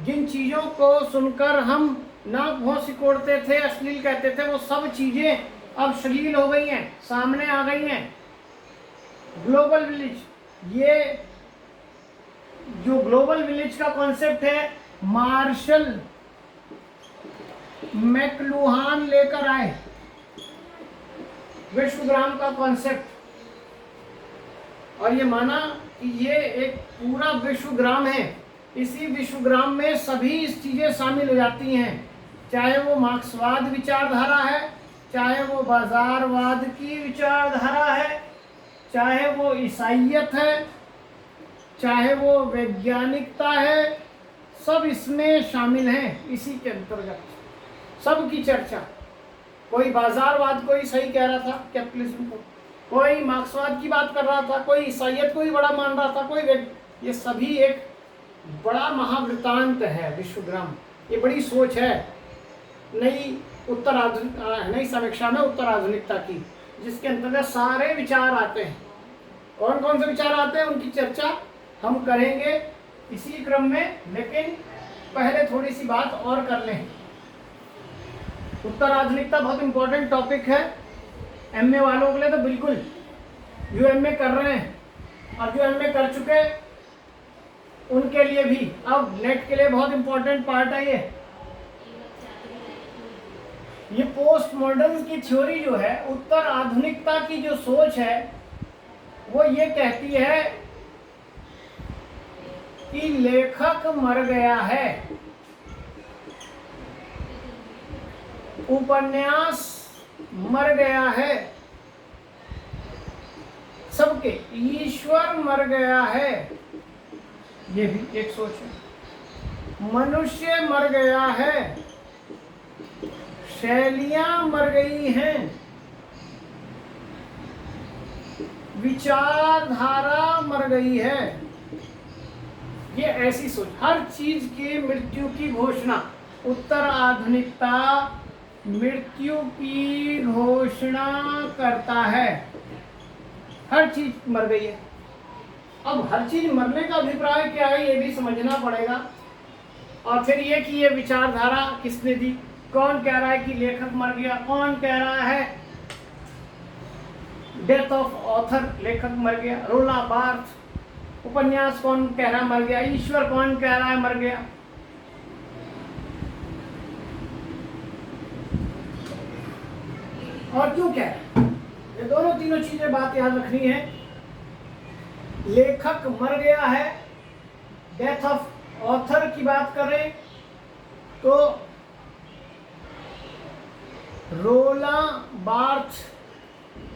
जिन चीज़ों को सुनकर हम नाक भौं सिकोड़ते थे, अश्लील कहते थे, वो सब चीज़ें अब श्लील हो गई हैं, सामने आ गई हैं। ग्लोबल विलेज, ये जो ग्लोबल विलेज का कॉन्सेप्ट है, मार्शल मैकलुहान लेकर आए विश्वग्राम का कॉन्सेप्ट, और ये माना कि ये एक पूरा विश्वग्राम है। इसी विश्वग्राम में सभी चीज़ें शामिल हो जाती हैं, चाहे वो मार्क्सवाद विचारधारा है, चाहे वो बाजारवाद की विचारधारा है, चाहे वो ईसाइयत है, चाहे वो वैज्ञानिकता है, सब इसमें शामिल हैं। इसी के अंतर्गत सब की चर्चा। कोई बाजारवाद को ही सही कह रहा था, कैपिटलिज्म को, कोई मार्क्सवाद की बात कर रहा था, कोई ईसाइयत को ही बड़ा मान रहा था, कोई ये सभी एक बड़ा महावृतांत है विश्वग्राम। ये बड़ी सोच है नई समीक्षा में उत्तर आधुनिकता की, जिसके अंतर्गत सारे विचार आते हैं। कौन कौन से विचार आते हैं उनकी चर्चा हम करेंगे इसी क्रम में, लेकिन पहले थोड़ी सी बात और कर लें। उत्तर आधुनिकता बहुत इंपॉर्टेंट टॉपिक है एमए वालों के लिए, तो बिल्कुल जो एमए कर रहे हैं और जो एमए कर चुके उनके लिए भी। अब नेट के लिए बहुत इंपॉर्टेंट पार्ट है ये पोस्ट मॉडर्न की थ्योरी जो है, उत्तर आधुनिकता की जो सोच है वो ये कहती है कि लेखक मर गया है, उपन्यास मर गया है सबके, ईश्वर मर गया है, ये भी एक सोच है। मनुष्य मर गया है, शैलियां मर गई हैं, विचारधारा मर गई है। ये ऐसी सोच, हर चीज की मृत्यु की घोषणा, उत्तर आधुनिकता मृत्यु की घोषणा करता है। हर चीज मर गई है। अब हर चीज मरने का अभिप्राय क्या है ये भी समझना पड़ेगा। और फिर ये कि ये विचारधारा किसने दी, कौन कह रहा है कि लेखक मर गया, कौन कह रहा है डेथ ऑफ ऑथर, लेखक मर गया, रोला बार्थ, उपन्यास कौन कह रहा है मर गया, ईश्वर कौन कह रहा है मर गया। और क्यों कह रहा है, ये दोनों तीनों चीजें बात याद रखनी है। लेखक मर गया है, डेथ ऑफ ऑथर की बात करें तो रोला बार्थ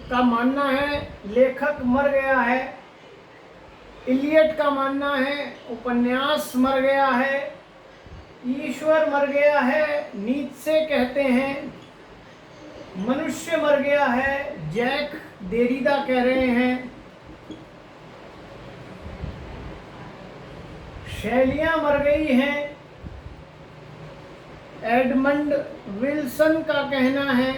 का मानना है लेखक मर गया है, इलियट का मानना है उपन्यास मर गया है, ईश्वर मर गया है, नीत्शे कहते हैं मनुष्य मर गया है, जैक देरिडा कह रहे हैं शैलियां मर गई हैं, एडमंड विल्सन का कहना है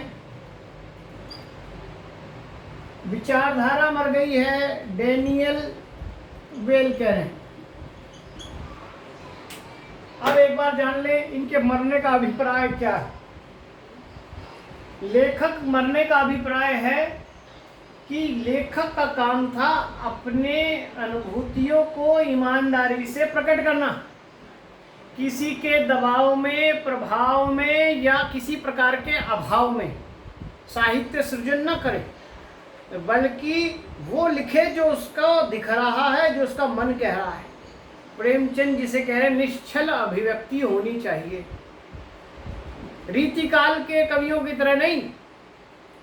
विचारधारा मर गई है, डैनियल वेल कह रहे हैं। अब एक बार जान ले इनके मरने का अभिप्राय क्या है। लेखक मरने का अभिप्राय है कि लेखक का काम था अपने अनुभूतियों को ईमानदारी से प्रकट करना, किसी के दबाव में, प्रभाव में या किसी प्रकार के अभाव में साहित्य सृजन न करे, बल्कि वो लिखे जो उसका दिख रहा है, जो उसका मन कह रहा है। प्रेमचंद जिसे कह रहे निश्चल अभिव्यक्ति होनी चाहिए, रीतिकाल के कवियों की तरह नहीं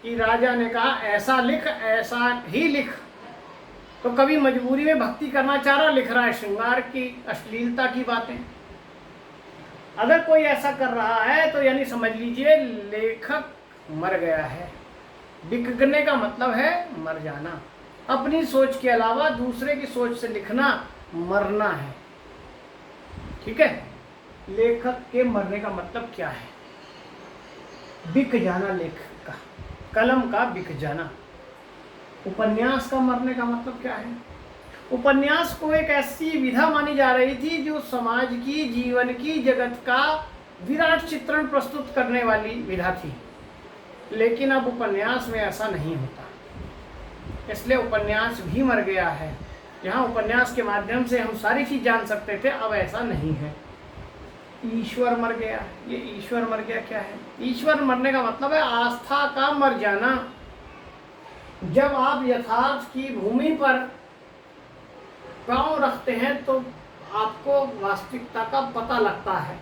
कि राजा ने कहा ऐसा लिख, ऐसा ही लिख, तो कवि मजबूरी में भक्ति करना चाह रहा, लिख रहा है श्रृंगार की, अश्लीलता की बातें। अगर कोई ऐसा कर रहा है तो यानी समझ लीजिए लेखक मर गया है। बिकने का मतलब है मर जाना, अपनी सोच के अलावा दूसरे की सोच से लिखना मरना है। ठीक है, लेखक के मरने का मतलब क्या है, बिक जाना, लेखक का कलम का बिक जाना। उपन्यास का मरने का मतलब क्या है, उपन्यास को एक ऐसी विधा मानी जा रही थी जो समाज की, जीवन की, जगत का विराट चित्रण प्रस्तुत करने वाली विधा थी, लेकिन अब उपन्यास में ऐसा नहीं होता, इसलिए उपन्यास भी मर गया है। यहाँ उपन्यास के माध्यम से हम सारी चीज जान सकते थे, अब ऐसा नहीं है। ईश्वर मर गया, ये ईश्वर मर गया क्या है, ईश्वर मरने का मतलब है आस्था का मर जाना। जब आप यथार्थ की भूमि पर पांव रखते हैं तो आपको वास्तविकता का पता लगता है,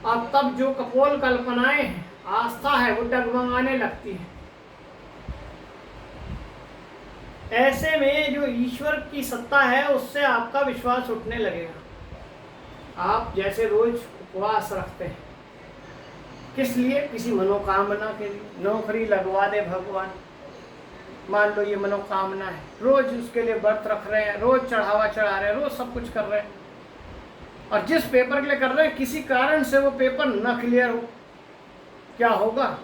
और तब जो कपोल कल्पनाएं हैं, आस्था है, वो डगमगाने लगती है। ऐसे में जो ईश्वर की सत्ता है उससे आपका विश्वास उठने लगेगा। आप जैसे रोज उपवास रखते हैं, किस लिए, किसी मनोकामना के लिए, नौकरी लगवा दे भगवान, मान लो ये मनोकामना है, रोज उसके लिए व्रत रख रहे हैं, रोज चढ़ावा चढ़ा रहे हैं, रोज सब कुछ कर रहे हैं, और जिस पेपर के लिए कर रहे हैं किसी कारण से वो पेपर न क्लियर हो, क्या होगा,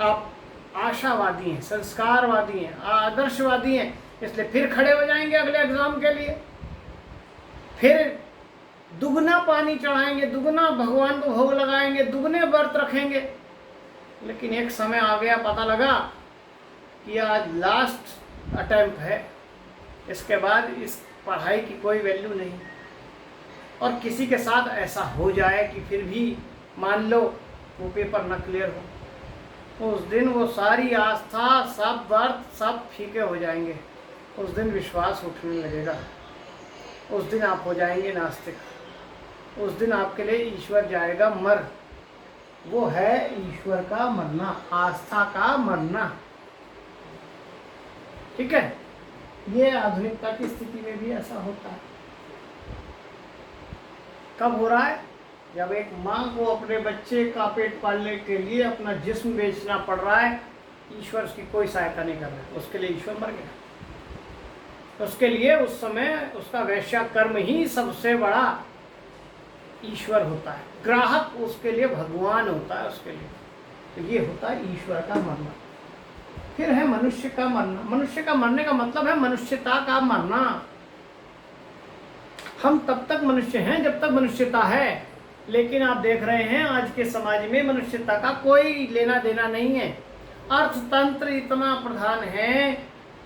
आप आशावादी हैं, संस्कारवादी हैं, आदर्शवादी हैं, इसलिए फिर खड़े हो जाएंगे अगले एग्जाम के लिए, फिर दुगना पानी चढ़ाएंगे, दुगना भगवान को भोग लगाएंगे, दुगने व्रत रखेंगे। लेकिन एक समय आ गया, पता लगा कि आज लास्ट अटेम्प्ट है, इसके बाद इस पढ़ाई की कोई वैल्यू नहीं, और किसी के साथ ऐसा हो जाए कि फिर भी मान लो वो पेपर न क्लियर हो, उस दिन वो सारी आस्था, सब व्रत, सब फीके हो जाएंगे। उस दिन विश्वास उठने लगेगा, उस दिन आप हो जाएंगे नास्तिक, उस दिन आपके लिए ईश्वर जाएगा मर। वो है ईश्वर का मरना, आस्था का मरना। ठीक है, ये आधुनिकता की स्थिति में भी ऐसा होता है। कब हो रहा है? जब एक माँ को अपने बच्चे का पेट पालने के लिए अपना जिस्म बेचना पड़ रहा है, ईश्वर उसकी कोई सहायता नहीं कर रहा है, उसके लिए ईश्वर मर गया। उसके लिए उस समय उसका वैश्या कर्म ही सबसे बड़ा ईश्वर होता है, ग्राहक उसके लिए भगवान होता है उसके लिए। तो ये होता है ईश्वर का मरना। फिर है मनुष्य का मरना। मनुष्य का मरने का मतलब है मनुष्यता का मरना। हम तब तक मनुष्य हैं जब तक मनुष्यता है, लेकिन आप देख रहे हैं आज के समाज में मनुष्यता का कोई लेना देना नहीं है। अर्थतंत्र इतना प्रधान है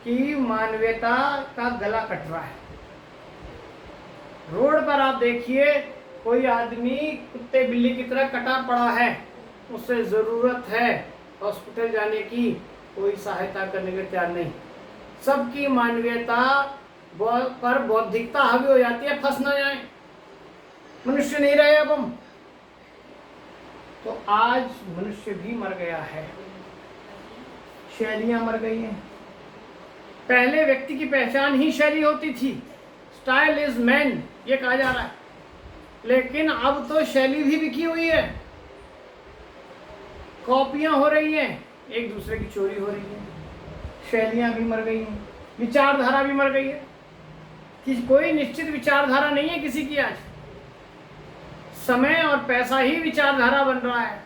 कि मानवीयता का गला कट रहा है। रोड पर आप देखिए, कोई आदमी कुत्ते बिल्ली की तरह कटा पड़ा है, उसे जरूरत है हॉस्पिटल जाने की, कोई सहायता करने के तैयार नहीं। सबकी मानवीयता पर बौद्धिकता हावी हो जाती है, फंस ना जाए, मनुष्य नहीं रहे अब हम। तो आज मनुष्य भी मर गया है, शैलियां मर गई हैं। पहले व्यक्ति की पहचान ही शैली होती थी, स्टाइल इज मैन, ये कहा जा रहा है। लेकिन अब तो शैली भी बिकी हुई है, कॉपियां हो रही हैं, एक दूसरे की चोरी हो रही है, शैलियां भी मर गई हैं, विचारधारा भी मर गई है। कि कोई निश्चित विचारधारा नहीं है किसी की। आज समय और पैसा ही विचारधारा बन रहा है,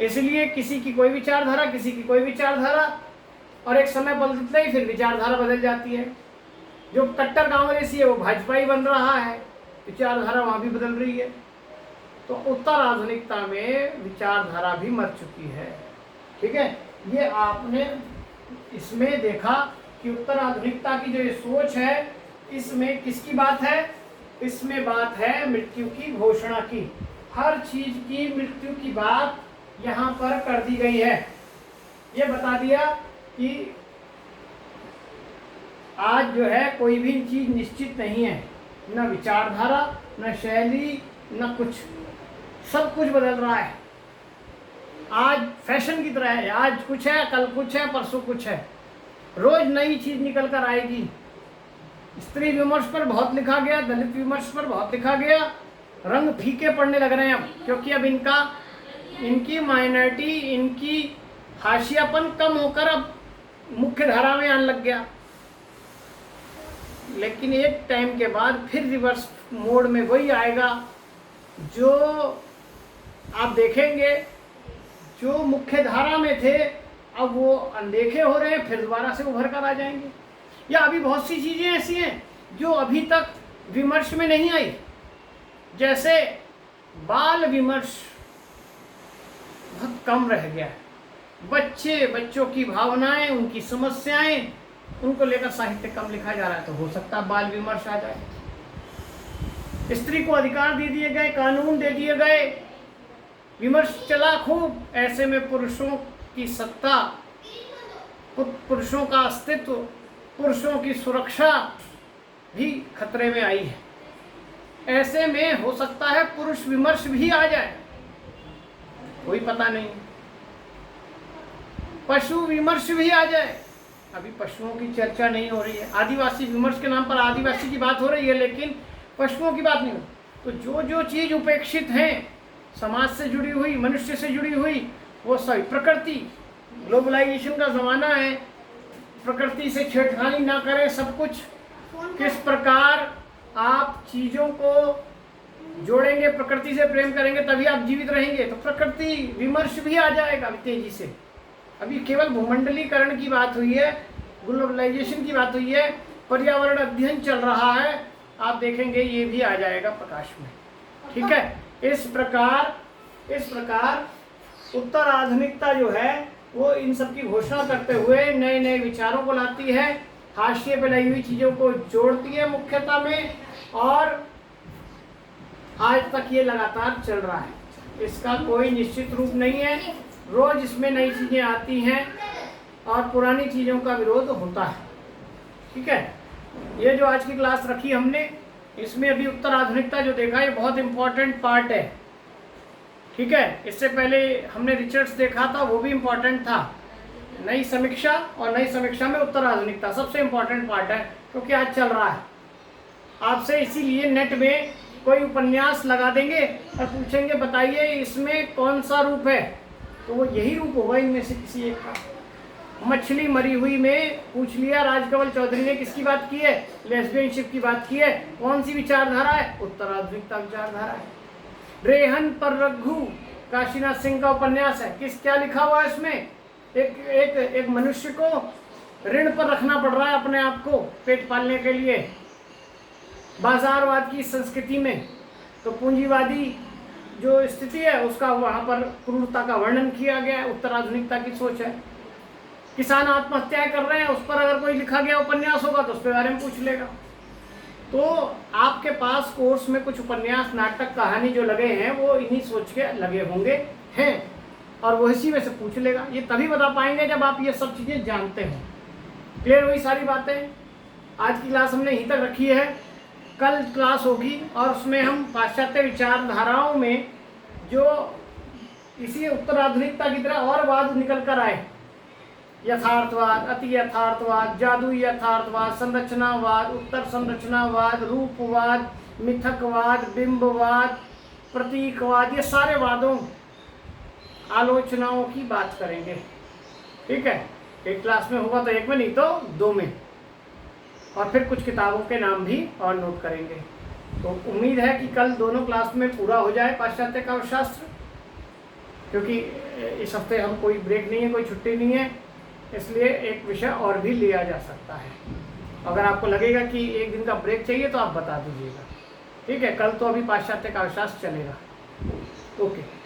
इसलिए किसी की कोई विचारधारा, किसी की कोई विचारधारा, और एक समय बदलते ही फिर विचारधारा बदल जाती है। जो कट्टर कांग्रेसी है वो भाजपाई बन रहा है, विचारधारा वहां भी बदल रही है। तो उत्तर आधुनिकता में विचारधारा भी मर चुकी है। ठीक है, ये आपने इसमें देखा कि उत्तर आधुनिकता की जो ये सोच है, इसमें किसकी बात है? इसमें बात है मृत्यु की घोषणा की। हर चीज की मृत्यु की बात यहाँ पर कर दी गई है। ये बता दिया कि आज जो है कोई भी चीज निश्चित नहीं है, न विचारधारा, न शैली, न कुछ, सब कुछ बदल रहा है। आज फैशन की तरह है, आज कुछ है, कल कुछ है, परसों कुछ है, रोज नई चीज निकल कर आएगी। स्त्री विमर्श पर बहुत लिखा गया, दलित विमर्श पर बहुत लिखा गया, रंग फीके पड़ने लग रहे हैं अब, क्योंकि अब इनकी माइनॉरिटी, इनकी हाशियापन कम होकर अब मुख्य धारा में आने लग गया। लेकिन एक टाइम के बाद फिर रिवर्स मोड में वही आएगा जो आप देखेंगे, जो मुख्य धारा में थे अब वो अनदेखे हो रहे हैं, फिर दोबारा से उभर कर आ जाएंगे। या अभी बहुत सी चीजें ऐसी हैं जो अभी तक विमर्श में नहीं आई, जैसे बाल विमर्श बहुत कम रह गया है। बच्चों की भावनाएं, उनकी समस्याएं, उनको लेकर साहित्य कम लिखा जा रहा है। तो हो सकता है बाल विमर्श आ जाए। स्त्री को अधिकार दे दिए गए, कानून दे दिए गए, विमर्श चला खूब, ऐसे में पुरुषों की सत्ता, पुरुषों का अस्तित्व, पुरुषों की सुरक्षा भी खतरे में आई है। ऐसे में हो सकता है पुरुष विमर्श भी आ जाए, कोई पता नहीं। पशु विमर्श भी आ जाए, अभी पशुओं की चर्चा नहीं हो रही है। आदिवासी विमर्श के नाम पर आदिवासी की बात हो रही है, लेकिन पशुओं की बात नहीं हो। तो जो चीज उपेक्षित है, समाज से जुड़ी हुई, मनुष्य से जुड़ी हुई, वो सही। प्रकृति, ग्लोबलाइजेशन का जमाना है, प्रकृति से छेड़खानी ना करें, सब कुछ किस प्रकार आप चीजों को जोड़ेंगे, प्रकृति से प्रेम करेंगे, तभी आप जीवित रहेंगे। तो प्रकृति विमर्श भी आ जाएगा तेजी से। अभी केवल भूमंडलीकरण की बात हुई है, ग्लोबलाइजेशन की बात हुई है, पर्यावरण अध्ययन चल रहा है, आप देखेंगे ये भी आ जाएगा प्रकाश में। ठीक है, इस प्रकार उत्तर आधुनिकता जो है वो इन सब की घोषणा करते हुए नए नए विचारों को लाती है। हाशिए पे लगी हुई चीज़ों को जोड़ती है मुख्यतः में, और आज तक ये लगातार चल रहा है। इसका कोई निश्चित रूप नहीं है, रोज इसमें नई चीज़ें आती हैं और पुरानी चीज़ों का विरोध होता है। ठीक है, ये जो आज की क्लास रखी हमने, इसमें अभी उत्तर आधुनिकता जो देखा ये बहुत इंपॉर्टेंट पार्ट है। ठीक है, इससे पहले हमने रिचर्ड्स देखा था, वो भी इम्पोर्टेंट था। नई समीक्षा और नई समीक्षा में उत्तर आधुनिकता सबसे इम्पोर्टेंट पार्ट है, क्योंकि आज चल रहा है। आपसे इसीलिए नेट में कोई उपन्यास लगा देंगे और पूछेंगे बताइए इसमें कौन सा रूप है, तो वो यही रूप होगा इनमें से किसी एक का। मछली मरी हुई में पूछ लिया, राजकमल चौधरी ने किसकी बात की है? लेस्बियनशिप की बात की है। कौन सी विचारधारा है? उत्तर आधुनिकता विचारधारा है। रेहन पर रघु काशीनाथ सिंह का उपन्यास है, क्या लिखा हुआ है इसमें? एक मनुष्य को ऋण पर रखना पड़ रहा है अपने आप को पेट पालने के लिए बाजारवाद की संस्कृति में, तो पूंजीवादी जो स्थिति है उसका वहाँ पर क्रूरता का वर्णन किया गया है। उत्तर आधुनिकता की सोच है। किसान आत्महत्याएं कर रहे हैं, उस पर अगर कोई लिखा गया उपन्यास होगा तो उसके बारे में पूछ लेगा। तो आपके पास कोर्स में कुछ उपन्यास, नाटक, कहानी जो लगे हैं वो इन्हीं सोच के लगे होंगे हैं, और वो इसी में से पूछ लेगा। ये तभी बता पाएंगे जब आप ये सब चीज़ें जानते हो। क्लियर हुई सारी बातें? आज की क्लास हमने यहीं तक रखी है। कल क्लास होगी और उसमें हम पाश्चात्य विचारधाराओं में जो इसी उत्तर आधुनिकता की तरह और वाद निकल कर आए, यथार्थवाद, अति यथार्थवाद, जादुई यथार्थवाद, संरचनावाद, उत्तर संरचनावाद, रूपवाद, मिथकवाद, बिंबवाद, प्रतीकवाद, ये सारे वादों, आलोचनाओं की बात करेंगे। ठीक है, एक क्लास में होगा तो एक में, नहीं तो दो में, और फिर कुछ किताबों के नाम भी और नोट करेंगे। तो उम्मीद है कि कल दोनों क्लास में पूरा हो जाए पाश्चात्य काव्यशास्त्र, क्योंकि इस हफ्ते हम कोई ब्रेक नहीं है, कोई छुट्टी नहीं है, इसलिए एक विषय और भी लिया जा सकता है। अगर आपको लगेगा कि एक दिन का ब्रेक चाहिए तो आप बता दीजिएगा। ठीक है, कल तो अभी पाश्चात्य काव्यशास्त्र चलेगा। ओके।